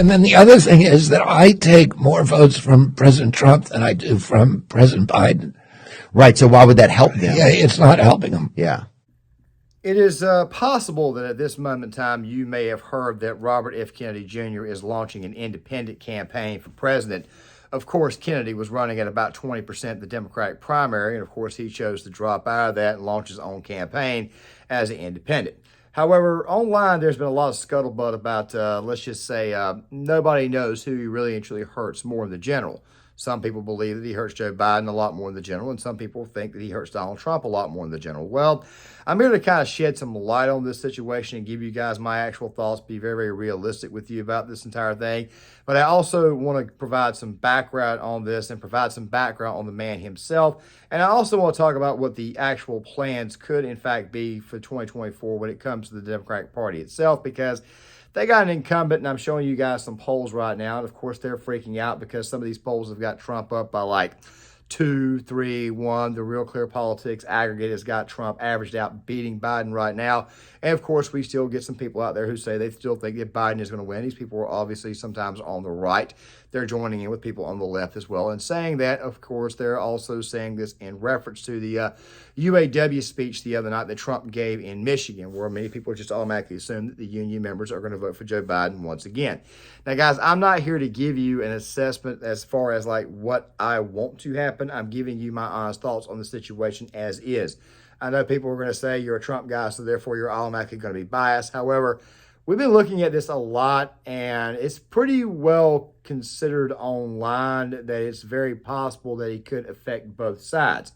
And then the other thing is that I take more votes from President Trump than I do from President Biden. Right. So why would that help them? Yeah, it's not helping them. Yeah. It is possible that at this moment in time, you may have heard that Robert F. Kennedy Jr. is launching an independent campaign for president. Of course, Kennedy was running at about 20% of the Democratic primary, and of course, he chose to drop out of that and launch his own campaign as an independent. However, online, there's been a lot of scuttlebutt about, let's just say, nobody knows who he really and truly hurts more than the general. Some people believe that he hurts Joe Biden a lot more than the general, and some people think that he hurts Donald Trump a lot more than the general. Well, I'm here to kind of shed some light on this situation and give you guys my actual thoughts, be very, very realistic with you about this entire thing. But I also want to provide some background on this and provide some background on the man himself. And I also want to talk about what the actual plans could, in fact, be for 2024 when it comes to the Democratic Party itself, because they got an incumbent, and I'm showing you guys some polls right now. And, of course, they're freaking out because some of these polls have got Trump up by like 2, 3, 1. The Real Clear Politics aggregate has got Trump averaged out beating Biden right now. And, of course, we still get some people out there who say they still think that Biden is going to win. These people are obviously sometimes on the right. They're joining in with people on the left as well. And saying that, of course, they're also saying this in reference to the UAW speech the other night that Trump gave in Michigan, where many people just automatically assume that the union members are going to vote for Joe Biden once again. Now, guys, I'm not here to give you an assessment as far as like what I want to happen. I'm giving you my honest thoughts on the situation as is. I know people are going to say you're a Trump guy, so therefore you're automatically going to be biased. However, we've been looking at this a lot, and it's pretty well considered online that it's very possible that he could affect both sides.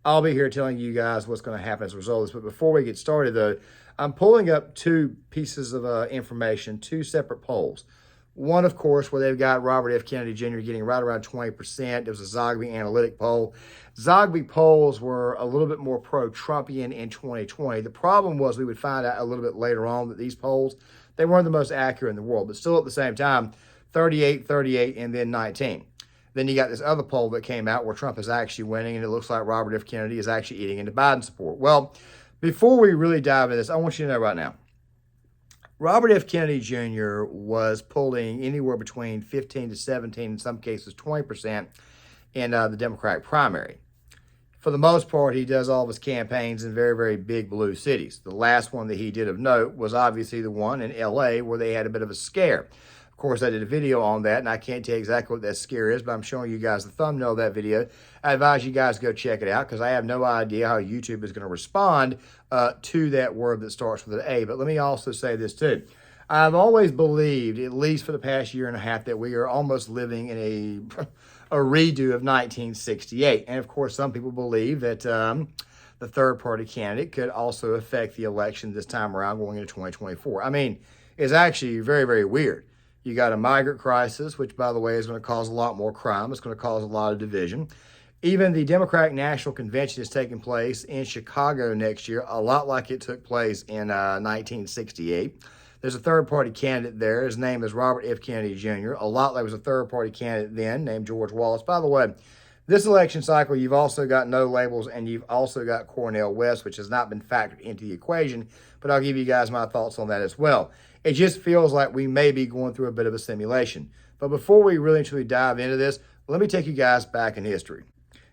I'll be here telling you guys what's going to happen as a result of this. But before we get started, though, I'm pulling up two pieces of information, two separate polls. One, of course, where they've got Robert F. Kennedy Jr. getting right around 20%. It was a Zogby analytic poll. Zogby polls were a little bit more pro-Trumpian in 2020. The problem was we would find out a little bit later on that these polls, they weren't the most accurate in the world. But still at the same time, 38, 38, and then 19. Then you got this other poll that came out where Trump is actually winning, and it looks like Robert F. Kennedy is actually eating into Biden support. Well, before we really dive into this, I want you to know right now, Robert F. Kennedy Jr. was polling anywhere between 15 to 17, in some cases 20%, in the Democratic primary. For the most part, he does all of his campaigns in very, very big blue cities. The last one that he did of note was obviously the one in L.A. where they had a bit of a scare. Of course, I did a video on that, and I can't tell you exactly what that scare is, but I'm showing you guys the thumbnail of that video. I advise you guys to go check it out because I have no idea how YouTube is going to respond to that word that starts with an A. But let me also say this too. I've always believed, at least for the past year and a half, that we are almost living in a redo of 1968. And of course, some people believe that the third-party candidate could also affect the election this time around going into 2024. I mean, it's actually very, very weird. You got a migrant crisis, which, by the way, is going to cause a lot more crime. It's going to cause a lot of division. Even the Democratic National Convention is taking place in Chicago next year, a lot like it took place in 1968. There's a third-party candidate there. His name is Robert F. Kennedy Jr. A lot like there was a third-party candidate then named George Wallace. By the way, this election cycle, you've also got no labels, and you've also got Cornel West, which has not been factored into the equation, but I'll give you guys my thoughts on that as well. It just feels like we may be going through a bit of a simulation. But before we really truly dive into this, let me take you guys back in history.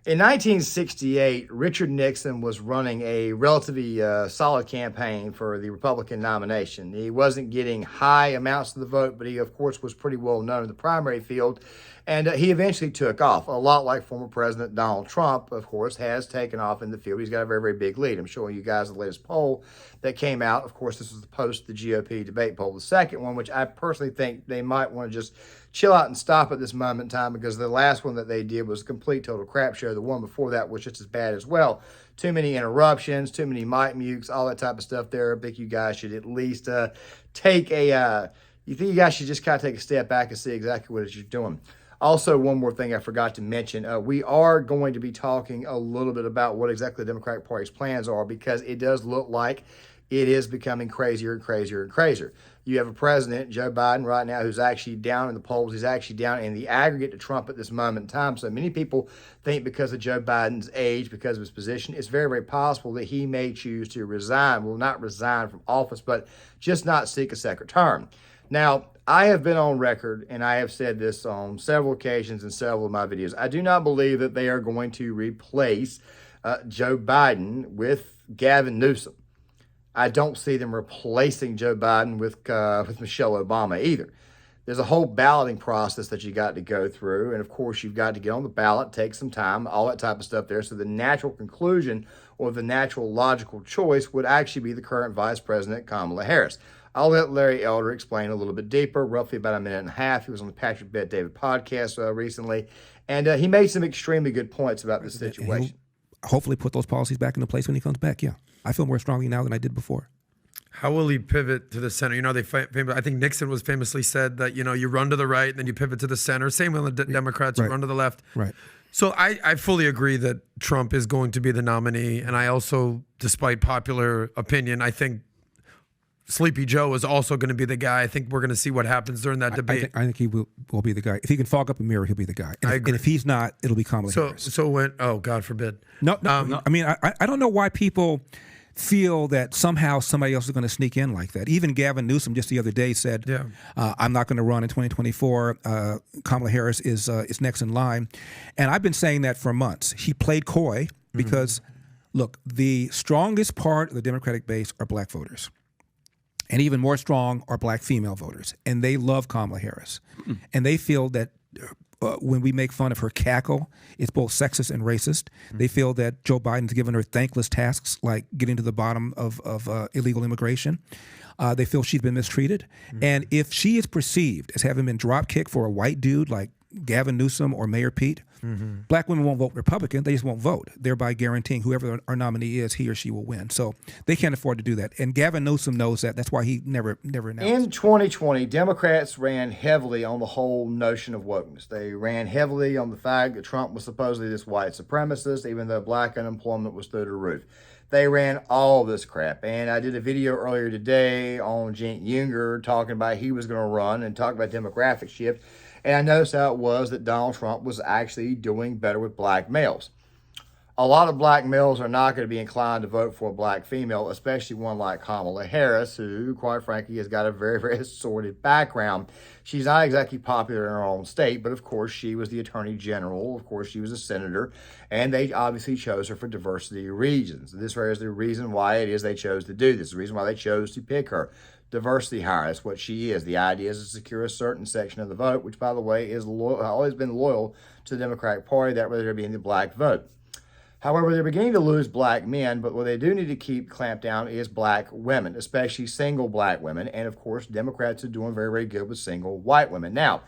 In 1968, Richard Nixon was running a relatively solid campaign for the Republican nomination. He wasn't getting high amounts of the vote, but he, of course, was pretty well known in the primary field. And he eventually took off, a lot like former President Donald Trump, of course, has taken off in the field. He's got a very, very big lead. I'm showing you guys the latest poll that came out. Of course, this was the post the GOP debate poll. The second one, which I personally think they might want to just chill out and stop at this moment in time because the last one that they did was a complete total crap show. The one before that was just as bad as well. Too many interruptions, too many mic mutes, all that type of stuff there. I think you guys should at least take a, you think you guys should just kind of take a step back and see exactly what it is you're doing. Also, one more thing I forgot to mention, we are going to be talking a little bit about what exactly the Democratic Party's plans are because it does look like it is becoming crazier and crazier and crazier. You have a president, Joe Biden, right now, who's actually down in the polls. He's actually down in the aggregate to Trump at this moment in time. So many people think because of Joe Biden's age, because of his position, it's very, very possible that he may choose to resign. Well, not resign from office, but just not seek a second term. Now, I have been on record, and I have said this on several occasions in several of my videos. I do not believe that they are going to replace Joe Biden with Gavin Newsom. I don't see them replacing Joe Biden with Michelle Obama either. There's a whole balloting process that you got to go through, and of course you've got to get on the ballot, take some time, all that type of stuff there. So the natural conclusion or the natural logical choice would actually be the current Vice President Kamala Harris. I'll let Larry Elder explain a little bit deeper, roughly about a minute and a half. He was on the Patrick Bet David podcast recently, and he made some extremely good points about this situation. Hopefully put those policies back into place when he comes back, yeah. I feel more strongly now than I did before. How will he pivot to the center? You know, I think Nixon was famously said that, you know, you run to the right and then you pivot to the center. Same with the Democrats, you run to the left. Right. So I fully agree that Trump is going to be the nominee. And I also, despite popular opinion, I think Sleepy Joe is also going to be the guy. I think we're going to see what happens during that debate. I think he will be the guy. If he can fog up a mirror, he'll be the guy. And if he's not, it'll be Kamala Harris. So when, oh, God forbid. No. I mean, I don't know why people feel that somehow somebody else is going to sneak in like that. Even Gavin Newsom just the other day said, I'm not going to run in 2024. Kamala Harris is next in line. And I've been saying that for months. He played coy because, look, the strongest part of the Democratic base are black voters. And even more strong are black female voters. And they love Kamala Harris. And they feel that when we make fun of her cackle, it's both sexist and racist. They feel that Joe Biden's given her thankless tasks like getting to the bottom of illegal immigration. They feel she's been mistreated. And if she is perceived as having been drop kicked for a white dude like Gavin Newsom or Mayor Pete, black women won't vote Republican. They just won't vote, thereby guaranteeing whoever our nominee is, he or she will win. So they can't afford to do that. And Gavin Newsom knows that. That's why he never announced. In 2020, Democrats ran heavily on the whole notion of wokeness. They ran heavily on the fact that Trump was supposedly this white supremacist, even though black unemployment was through the roof. They ran all this crap. And I did a video earlier today on Cenk Uygur talking about he was going to run and talk about demographic shift. And I noticed how it was that Donald Trump was actually doing better with black males. A lot of black males are not going to be inclined to vote for a black female, especially one like Kamala Harris, who, quite frankly, has got a very, very sordid background. She's not exactly popular in her own state, but of course she was the attorney general. Of course she was a senator, and they obviously chose her for diversity reasons. This is the reason why it is they chose to do this, the reason why they chose to pick her. Diversity hire, that's what she is. The idea is to secure a certain section of the vote, which, by the way, is always been loyal to the Democratic Party, that whether it be in the black vote. However, they're beginning to lose black men, but what they do need to keep clamped down is black women, especially single black women. And of course, Democrats are doing very, very good with single white women. Now,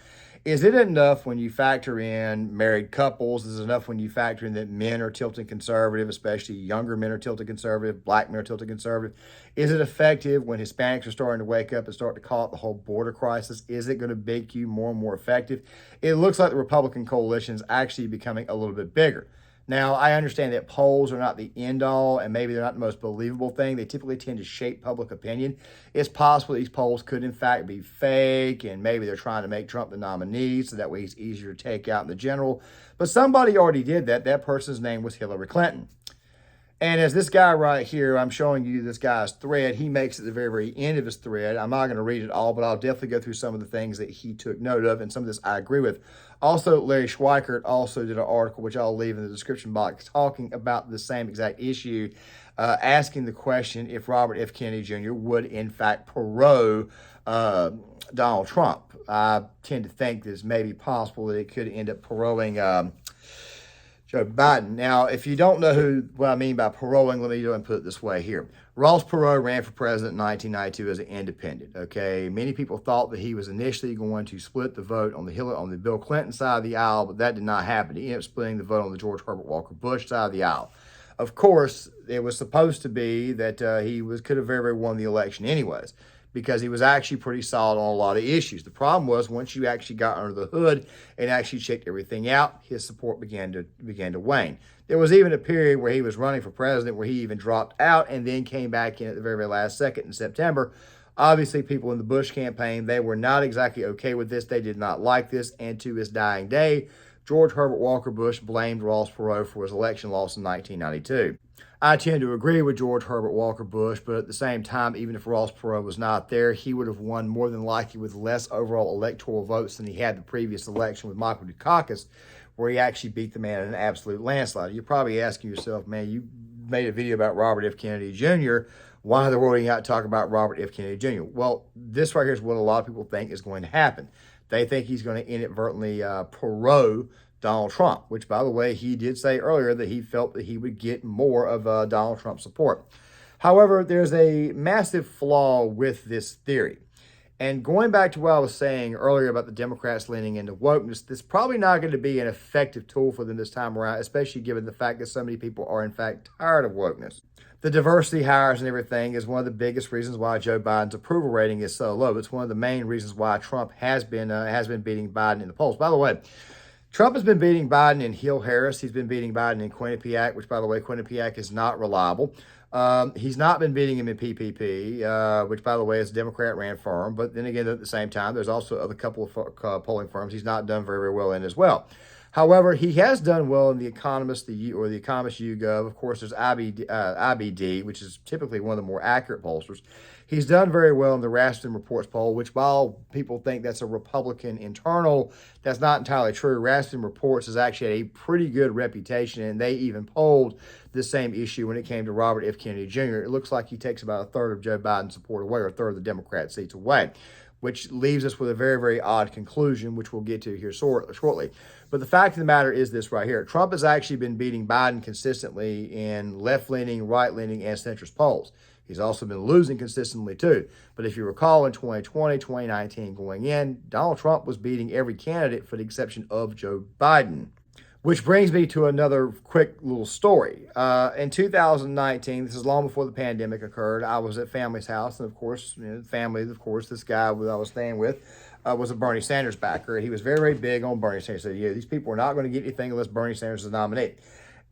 is it enough when you factor in married couples? Is it enough when you factor in that men are tilting conservative, especially younger men are tilting conservative, black men are tilting conservative? Is it effective when Hispanics are starting to wake up and start to call it the whole border crisis? Is it going to make you more and more effective? It looks like the Republican coalition is actually becoming a little bit bigger. Now, I understand that polls are not the end all, and maybe they're not the most believable thing. They typically tend to shape public opinion. It's possible these polls could, in fact, be fake, and maybe they're trying to make Trump the nominee so that way he's easier to take out in the general. But somebody already did that. That person's name was Hillary Clinton. And as this guy right here, I'm showing you this guy's thread, he makes at the very, very end of his thread. I'm not going to read it all, but I'll definitely go through some of the things that he took note of, and some of this I agree with. Also, Larry Schweikert also did an article, which I'll leave in the description box, talking about the same exact issue, asking the question if Robert F. Kennedy Jr. would, in fact, parole Donald Trump. I tend to think that it's maybe possible that it could end up paroling Joe Biden. Now, if you don't know what I mean by paroling, let me go and put it this way here. Ross Perot ran for president in 1992 as an independent, okay? Many people thought that he was initially going to split the vote on the Bill Clinton side of the aisle, but that did not happen. He ended up splitting the vote on the George Herbert Walker Bush side of the aisle. Of course, it was supposed to be that he could have very, very won the election anyways, because he was actually pretty solid on a lot of issues. The problem was once you actually got under the hood and actually checked everything out, his support began to wane. There was even a period where he was running for president where he even dropped out and then came back in at the very, very last second in September. Obviously, people in the Bush campaign, they were not exactly okay with this. They did not like this. And to his dying day, George Herbert Walker Bush blamed Ross Perot for his election loss in 1992. I tend to agree with George Herbert Walker Bush, but at the same time, even if Ross Perot was not there, he would have won more than likely with less overall electoral votes than he had the previous election with Michael Dukakis, where he actually beat the man in an absolute landslide. You're probably asking yourself, man, you made a video about Robert F. Kennedy Jr. Why in the world are you out talking about Robert F. Kennedy Jr.? Well, this right here is what a lot of people think is going to happen. They think he's going to inadvertently pro Donald Trump, which, by the way, he did say earlier that he felt that he would get more of Donald Trump support. However, there's a massive flaw with this theory. And going back to what I was saying earlier about the Democrats leaning into wokeness, this is probably not going to be an effective tool for them this time around, especially given the fact that so many people are, in fact, tired of wokeness. The diversity hires and everything is one of the biggest reasons why Joe Biden's approval rating is so low. It's one of the main reasons why Trump has been beating Biden in the polls. By the way, Trump has been beating Biden in Hill Harris. He's been beating Biden in Quinnipiac, which, by the way, Quinnipiac is not reliable. He's not been beating him in PPP, which, by the way, is a Democrat-ran firm. But then again, at the same time, there's also a couple of polling firms he's not done very, very well in as well. However, he has done well in the Economist, the Economist YouGov. Of course, there's IBD, which is typically one of the more accurate pollsters. He's done very well in the Rasmussen Reports poll, which while people think that's a Republican internal, that's not entirely true. Rasmussen Reports has actually had a pretty good reputation, and they even polled the same issue when it came to Robert F. Kennedy Jr. It looks like he takes about a third of Joe Biden's support away, or a third of the Democrat seats away, which leaves us with a very, very odd conclusion, which we'll get to here shortly. But the fact of the matter is this right here. Trump has actually been beating Biden consistently in left-leaning, right-leaning, and centrist polls. He's also been losing consistently too. But if you recall in 2020, 2019 going in, Donald Trump was beating every candidate for the exception of Joe Biden. Which brings me to another quick little story. In 2019, this is long before the pandemic occurred, I was at family's house. And of course, this guy that I was staying with was a Bernie Sanders backer. He was very, very big on Bernie Sanders. He said, yeah, these people are not going to get anything unless Bernie Sanders is nominated.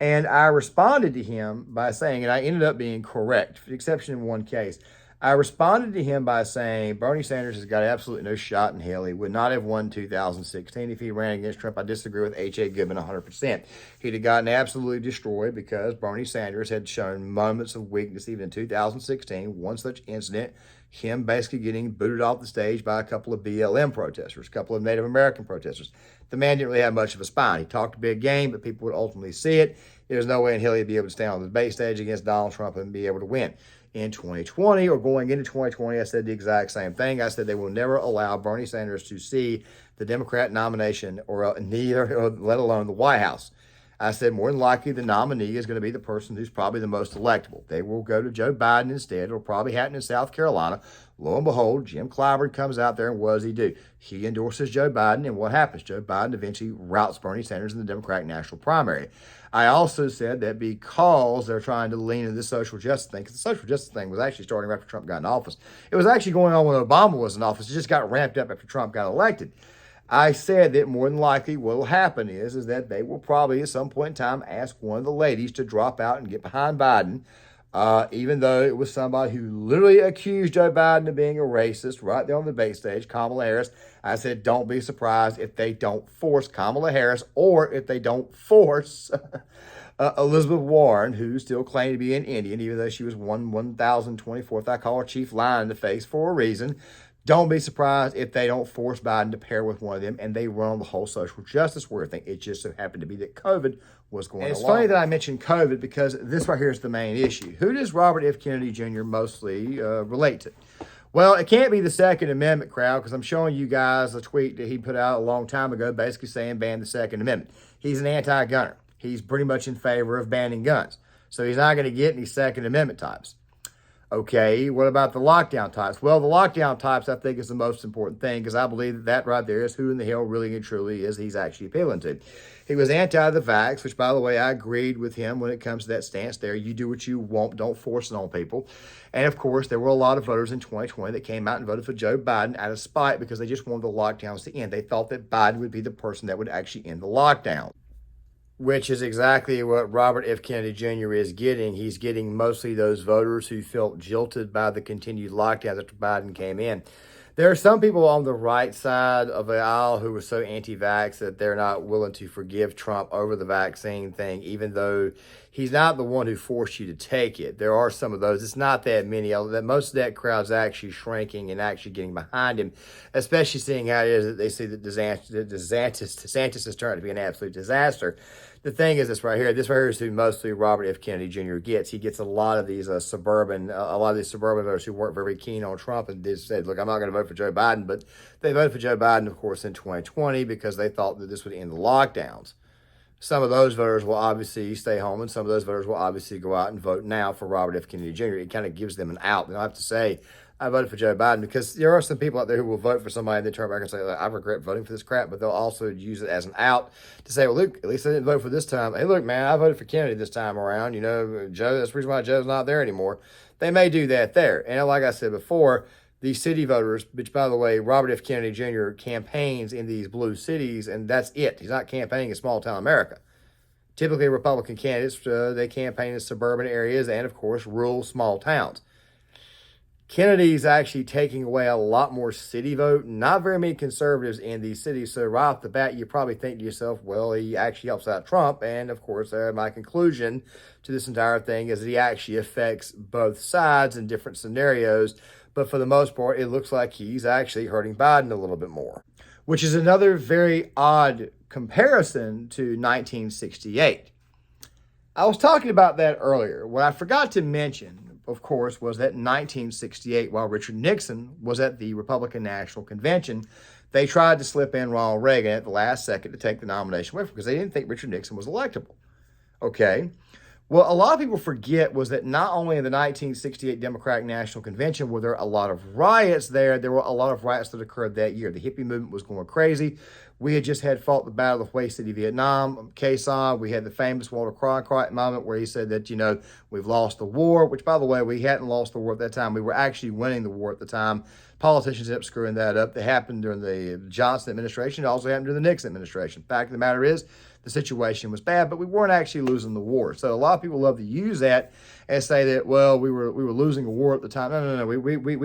And I responded to him by saying, and I ended up being correct, with the exception in one case. I responded to him by saying, Bernie Sanders has got absolutely no shot in hell. He would not have won 2016 if he ran against Trump. I disagree with H.A. Goodman 100%. He'd have gotten absolutely destroyed because Bernie Sanders had shown moments of weakness even in 2016. One such incident, him basically getting booted off the stage by a couple of BLM protesters, a couple of Native American protesters. The man didn't really have much of a spine. He talked a big game, but people would ultimately see it. There's no way in hell he'd be able to stand on the debate stage against Donald Trump and be able to win. In 2020, or going into 2020, I said the exact same thing. I said they will never allow Bernie Sanders to see the Democrat nomination, or let alone the White House. I said more than likely the nominee is going to be the person who's probably the most electable. They will go to Joe Biden instead. It'll probably happen in South Carolina. Lo and behold, Jim Clyburn comes out there, and what does he do? He endorses Joe Biden, and what happens? Joe Biden eventually routs Bernie Sanders in the Democratic national primary. I also said that because they're trying to lean into this social justice thing, because the social justice thing was actually starting after Trump got in office. It was actually going on when Obama was in office. It just got ramped up after Trump got elected. I said that more than likely what will happen is that they will probably at some point in time ask one of the ladies to drop out and get behind Biden, even though it was somebody who literally accused Joe Biden of being a racist right there on the debate stage, Kamala Harris. I said, don't be surprised if they don't force Kamala Harris, or if they don't force Elizabeth Warren, who still claimed to be an Indian, even though she was 1,024th. I call her chief lie in the face for a reason. Don't be surprised if they don't force Biden to pair with one of them and they run on the whole social justice warrior thing. It just so happened to be that COVID was going on. It's funny that I mentioned COVID because this right here is the main issue. Who does Robert F. Kennedy Jr. mostly relate to? Well, it can't be the Second Amendment crowd, because I'm showing you guys a tweet that he put out a long time ago basically saying ban the Second Amendment. He's an anti-gunner. He's pretty much in favor of banning guns. So he's not going to get any Second Amendment types. Okay, what about the lockdown types? Well, the lockdown types, I think, is the most important thing, because I believe that that right there is who in the hell really and truly is he's actually appealing to. He was anti the vax, which, by the way, I agreed with him when it comes to that stance there. You do what you want, don't force it on people. And, of course, there were a lot of voters in 2020 that came out and voted for Joe Biden out of spite because they just wanted the lockdowns to end. They thought that Biden would be the person that would actually end the lockdown, which is exactly what Robert F. Kennedy Jr. is getting. He's getting mostly those voters who felt jilted by the continued lockdowns after Biden came in. There are some people on the right side of the aisle who were so anti-vax that they're not willing to forgive Trump over the vaccine thing, even though he's not the one who forced you to take it. There are some of those. It's not that many. That most of that crowd's actually shrinking and actually getting behind him, especially seeing how it is that they see that DeSantis is turning to be an absolute disaster. The thing is, this right here is who mostly Robert F. Kennedy Jr. gets. He gets a lot of these suburban voters who weren't very keen on Trump and just said, look, I'm not going to vote for Joe Biden. But they voted for Joe Biden, of course, in 2020 because they thought that this would end the lockdowns. Some of those voters will obviously stay home, and some of those voters will obviously go out and vote now for Robert F. Kennedy Jr. It kind of gives them an out. They don't have to say, I voted for Joe Biden, because there are some people out there who will vote for somebody and then turn back and say, I regret voting for this crap, but they'll also use it as an out to say, well, look, at least I didn't vote for this time. Hey, look, man, I voted for Kennedy this time around. You know, Joe, that's the reason why Joe's not there anymore. They may do that there. And like I said before, these city voters, which, by the way, Robert F. Kennedy Jr. campaigns in these blue cities, and that's it. He's not campaigning in small-town America. Typically, Republican candidates, they campaign in suburban areas and, of course, rural small towns. Kennedy's actually taking away a lot more city vote. Not very many conservatives in these cities. So right off the bat, you probably think to yourself, well, he actually helps out Trump. And, of course, my conclusion to this entire thing is that he actually affects both sides in different scenarios. But for the most part, it looks like he's actually hurting Biden a little bit more, which is another very odd comparison to 1968. I was talking about that earlier. What I forgot to mention, of course, was that in 1968, while Richard Nixon was at the Republican National Convention, they tried to slip in Ronald Reagan at the last second to take the nomination away from him because they didn't think Richard Nixon was electable. Okay. Well, a lot of people forget was that not only in the 1968 Democratic National Convention were there a lot of riots there were a lot of riots that occurred that year. The hippie movement was going crazy. We had just fought the Battle of Hue City, Vietnam, Quezon. We had the famous Walter Cronkite moment where he said that, you know, we've lost the war, which, by the way, we hadn't lost the war at that time. We were actually winning the war at the time. Politicians ended up screwing that up. That happened during the Johnson administration. It also happened during the Nixon administration. Fact of the matter is, the situation was bad, but we weren't actually losing the war. So a lot of people love to use that and say that, well, we were losing a war at the time. No. We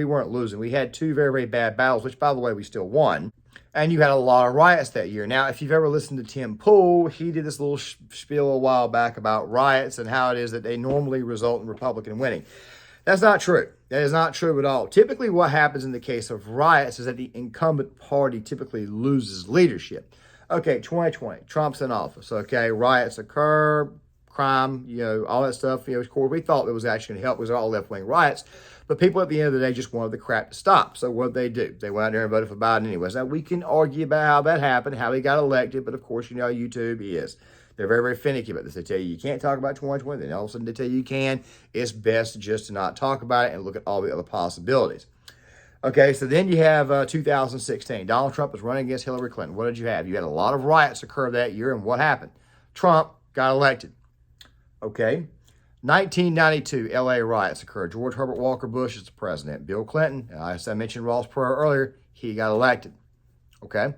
weren't losing. We had two very, very bad battles, which, by the way, we still won. And you had a lot of riots that year. Now, if you've ever listened to Tim Pool, he did this little spiel a while back about riots and how it is that they normally result in Republican winning. That's not true. That is not true at all. Typically, what happens in the case of riots is that the incumbent party typically loses leadership. Okay, 2020, Trump's in office. Okay, riots occur, crime, you know, all that stuff. You know, of course, we thought it was actually going to help. It was all left-wing riots. But people at the end of the day just wanted the crap to stop. So what did they do? They went out there and voted for Biden anyways. Now, we can argue about how that happened, how he got elected. But, of course, you know, YouTube is. They're very, very finicky about this. They tell you can't talk about 2020. Then all of a sudden they tell you can. It's best just to not talk about it and look at all the other possibilities. Okay, so then you have 2016. Donald Trump was running against Hillary Clinton. What did you have? You had a lot of riots occur that year, and what happened? Trump got elected. Okay, 1992, LA riots occurred. George Herbert Walker Bush is the president. Bill Clinton, as I mentioned Ross Perot earlier, he got elected. Okay,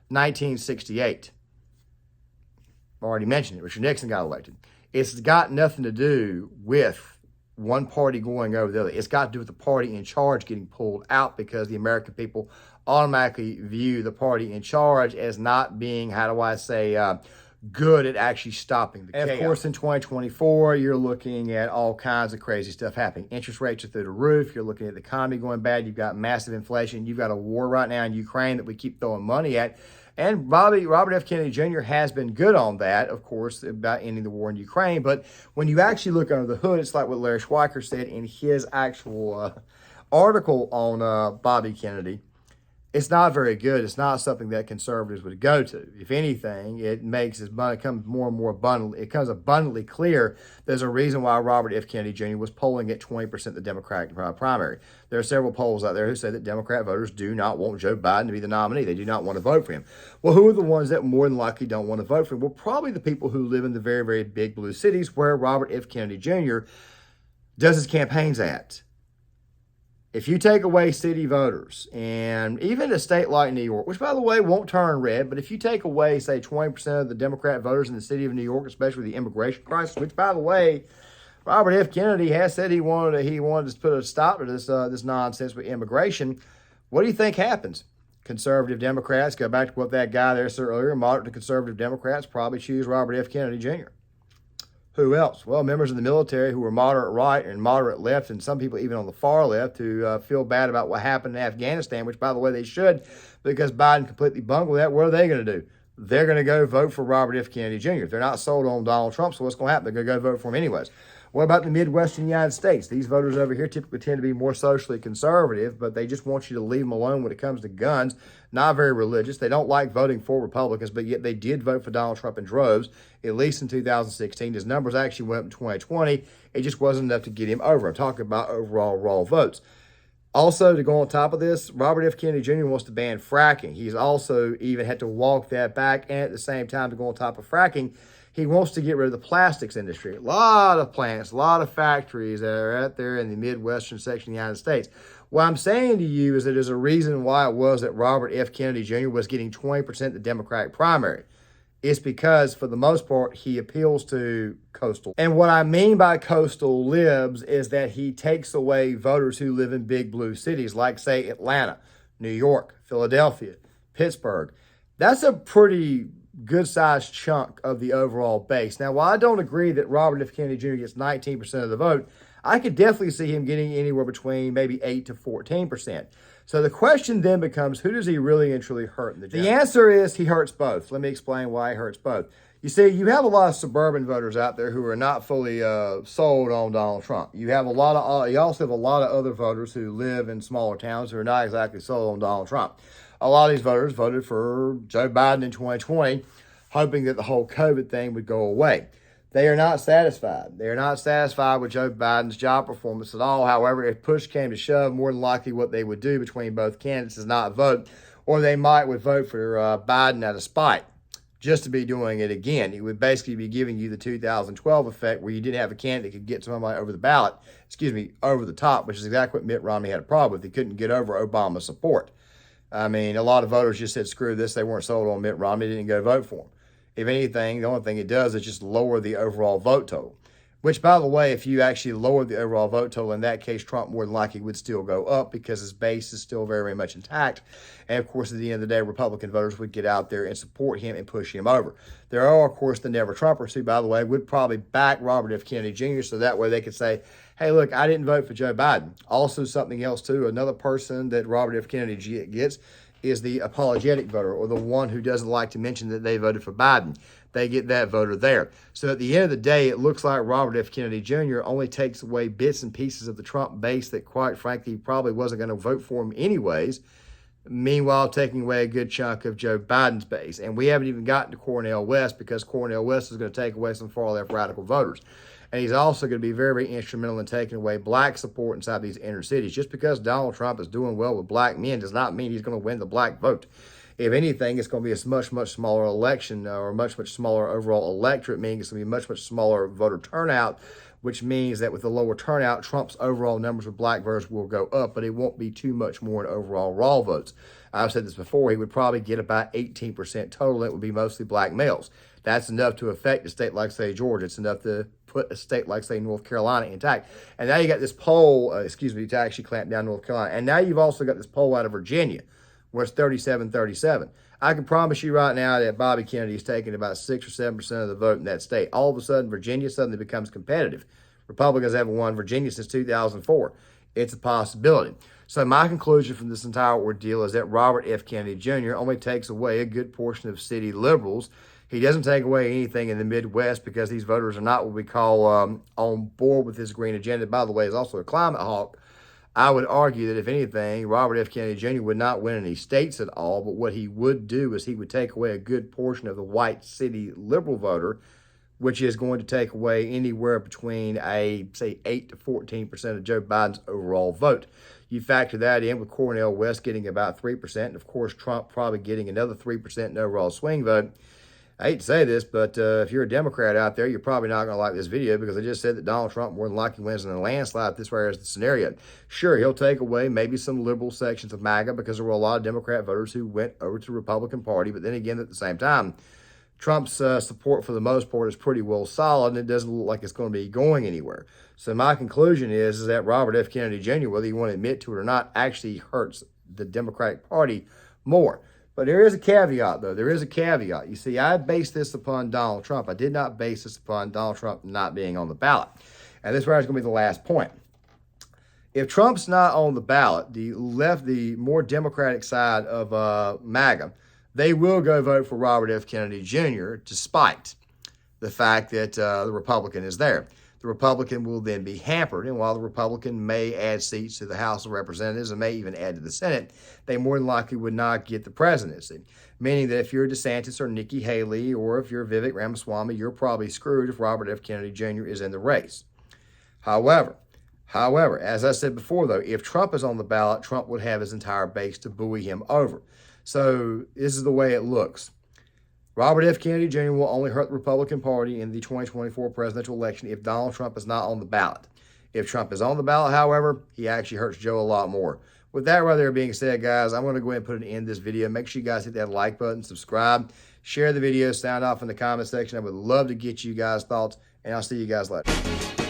1968. I already mentioned it. Richard Nixon got elected. It's got nothing to do with one party going over the other. It's got to do with the party in charge getting pulled out because the American people automatically view the party in charge as not being, how do I say, good at actually stopping the chaos. And of course, in 2024, you're looking at all kinds of crazy stuff happening. Interest rates are through the roof. You're looking at the economy going bad. You've got massive inflation. You've got a war right now in Ukraine that we keep throwing money at. And Robert F. Kennedy Jr. has been good on that, of course, about ending the war in Ukraine. But when you actually look under the hood, it's like what Larry Schweiker said in his actual article on Bobby Kennedy. It's not very good. It's not something that conservatives would go to. If anything, it becomes more and more abundant. It becomes abundantly clear there's a reason why Robert F. Kennedy Jr. was polling at 20% in the Democratic primary. There are several polls out there who say that Democrat voters do not want Joe Biden to be the nominee. They do not want to vote for him. Well, who are the ones that more than likely don't want to vote for him? Well, probably the people who live in the very, very big blue cities where Robert F. Kennedy Jr. does his campaigns at. If you take away city voters, and even a state like New York, which, by the way, won't turn red, but if you take away, say, 20% of the Democrat voters in the city of New York, especially the immigration crisis, which, by the way, Robert F. Kennedy has said he wanted to put a stop to this nonsense with immigration, what do you think happens? Conservative Democrats, go back to what that guy there said earlier, moderate to conservative Democrats probably choose Robert F. Kennedy Jr. Who else? Well, members of the military who were moderate right and moderate left, and some people even on the far left who feel bad about what happened in Afghanistan, which, by the way, they should, because Biden completely bungled that. What are they going to do? They're going to go vote for Robert F. Kennedy Jr. If they're not sold on Donald Trump, so what's going to happen? They're going to go vote for him anyways. What about the Midwestern United States? These voters over here typically tend to be more socially conservative, but they just want you to leave them alone when it comes to guns. Not very religious. They don't like voting for Republicans, but yet they did vote for Donald Trump in droves, at least in 2016. His numbers actually went up in 2020. It just wasn't enough to get him over. I'm talking about overall raw votes. Also, to go on top of this, Robert F. Kennedy Jr. wants to ban fracking. He's also even had to walk that back, and at the same time, to go on top of fracking, he wants to get rid of the plastics industry. A lot of plants, a lot of factories that are out there in the Midwestern section of the United States. What I'm saying to you is that there's a reason why it was that Robert F. Kennedy Jr. was getting 20% in the Democratic primary. It's because, for the most part, he appeals to coastal. And what I mean by coastal libs is that he takes away voters who live in big blue cities like, say, Atlanta, New York, Philadelphia, Pittsburgh. That's a pretty good-sized chunk of the overall base. Now, while I don't agree that Robert F. Kennedy Jr. gets 19% of the vote, I could definitely see him getting anywhere between maybe 8 to 14%. So the question then becomes, who does he really and truly hurt in the general? The answer is he hurts both. Let me explain why he hurts both. You see, you have a lot of suburban voters out there who are not fully sold on Donald Trump. You also have a lot of other voters who live in smaller towns who are not exactly sold on Donald Trump. A lot of these voters voted for Joe Biden in 2020, hoping that the whole COVID thing would go away. They are not satisfied. They are not satisfied with Joe Biden's job performance at all. However, if push came to shove, more than likely what they would do between both candidates is not vote, or they would vote for Biden out of spite, just to be doing it again. It would basically be giving you the 2012 effect where you didn't have a candidate that could get somebody over the top, which is exactly what Mitt Romney had a problem with. He couldn't get over Obama's support. I mean, a lot of voters just said, screw this. They weren't sold on Mitt Romney. They didn't go vote for him. If anything, the only thing it does is just lower the overall vote total, which, by the way, if you actually lower the overall vote total, in that case, Trump more than likely would still go up because his base is still very, very much intact. And, of course, at the end of the day, Republican voters would get out there and support him and push him over. There are, of course, the never-Trumpers who, by the way, would probably back Robert F. Kennedy Jr. so that way they could say, hey, look, I didn't vote for Joe Biden. Also, something else, too, another person that Robert F. Kennedy gets is the apologetic voter, or the one who doesn't like to mention that they voted for Biden. They get that voter there. So at the end of the day, it looks like Robert F. Kennedy Jr. only takes away bits and pieces of the Trump base that, quite frankly, probably wasn't going to vote for him anyways, meanwhile taking away a good chunk of Joe Biden's base. And we haven't even gotten to Cornel West, because Cornel West is going to take away some far-left radical voters. And he's also going to be very, very instrumental in taking away black support inside these inner cities. Just because Donald Trump is doing well with black men does not mean he's going to win the black vote. If anything, it's going to be a much, much smaller election, or a much, much smaller overall electorate, meaning it's going to be a much, much smaller voter turnout, which means that with the lower turnout, Trump's overall numbers with black voters will go up, but it won't be too much more in overall raw votes. I've said this before, he would probably get about 18% total. It would be mostly black males. That's enough to affect a state like, say, Georgia. It's enough to put a state like, say, North Carolina intact. And now you got this poll, to actually clamp down North Carolina. And now you've also got this poll out of Virginia, where it's 37-37. I can promise you right now that Bobby Kennedy is taking about 6 or 7% of the vote in that state. All of a sudden, Virginia suddenly becomes competitive. Republicans haven't won Virginia since 2004. It's a possibility. So my conclusion from this entire ordeal is that Robert F. Kennedy Jr. only takes away a good portion of city liberals. He doesn't take away anything in the Midwest, because these voters are not what we call on board with his green agenda. By the way, he's also a climate hawk. I would argue that, if anything, Robert F. Kennedy Jr. would not win any states at all, but what he would do is he would take away a good portion of the white city liberal voter, which is going to take away anywhere between say 8 to 14% of Joe Biden's overall vote. You factor that in with Cornel West getting about 3%, and of course Trump probably getting another 3% in overall swing vote. I hate to say this, but if you're a Democrat out there, you're probably not going to like this video, because I just said that Donald Trump more than likely wins in a landslide if this way is the scenario. Sure, he'll take away maybe some liberal sections of MAGA, because there were a lot of Democrat voters who went over to the Republican Party. But then again, at the same time, Trump's support for the most part is pretty well solid, and it doesn't look like it's going to be going anywhere. So my conclusion is that Robert F. Kennedy Jr., whether you want to admit to it or not, actually hurts the Democratic Party more. But there is a caveat, though. There is a caveat. You see, I based this upon Donald Trump. I did not base this upon Donald Trump not being on the ballot. And this is going to be the last point. If Trump's not on the ballot, the more Democratic side of MAGA, they will go vote for Robert F. Kennedy Jr. despite the fact that the Republican is there. The Republican will then be hampered, and while the Republican may add seats to the House of Representatives and may even add to the Senate, they more than likely would not get the presidency. Meaning that if you're DeSantis or Nikki Haley, or if you're Vivek Ramaswamy, you're probably screwed if Robert F. Kennedy Jr. is in the race. However, as I said before, though, if Trump is on the ballot, Trump would have his entire base to buoy him over. So this is the way it looks. Robert F. Kennedy Jr. will only hurt the Republican Party in the 2024 presidential election if Donald Trump is not on the ballot. If Trump is on the ballot, however, he actually hurts Joe a lot more. With that right there being said, guys, I'm going to go ahead and put an end to this video. Make sure you guys hit that like button, subscribe, share the video, sound off in the comment section. I would love to get you guys' thoughts, and I'll see you guys later.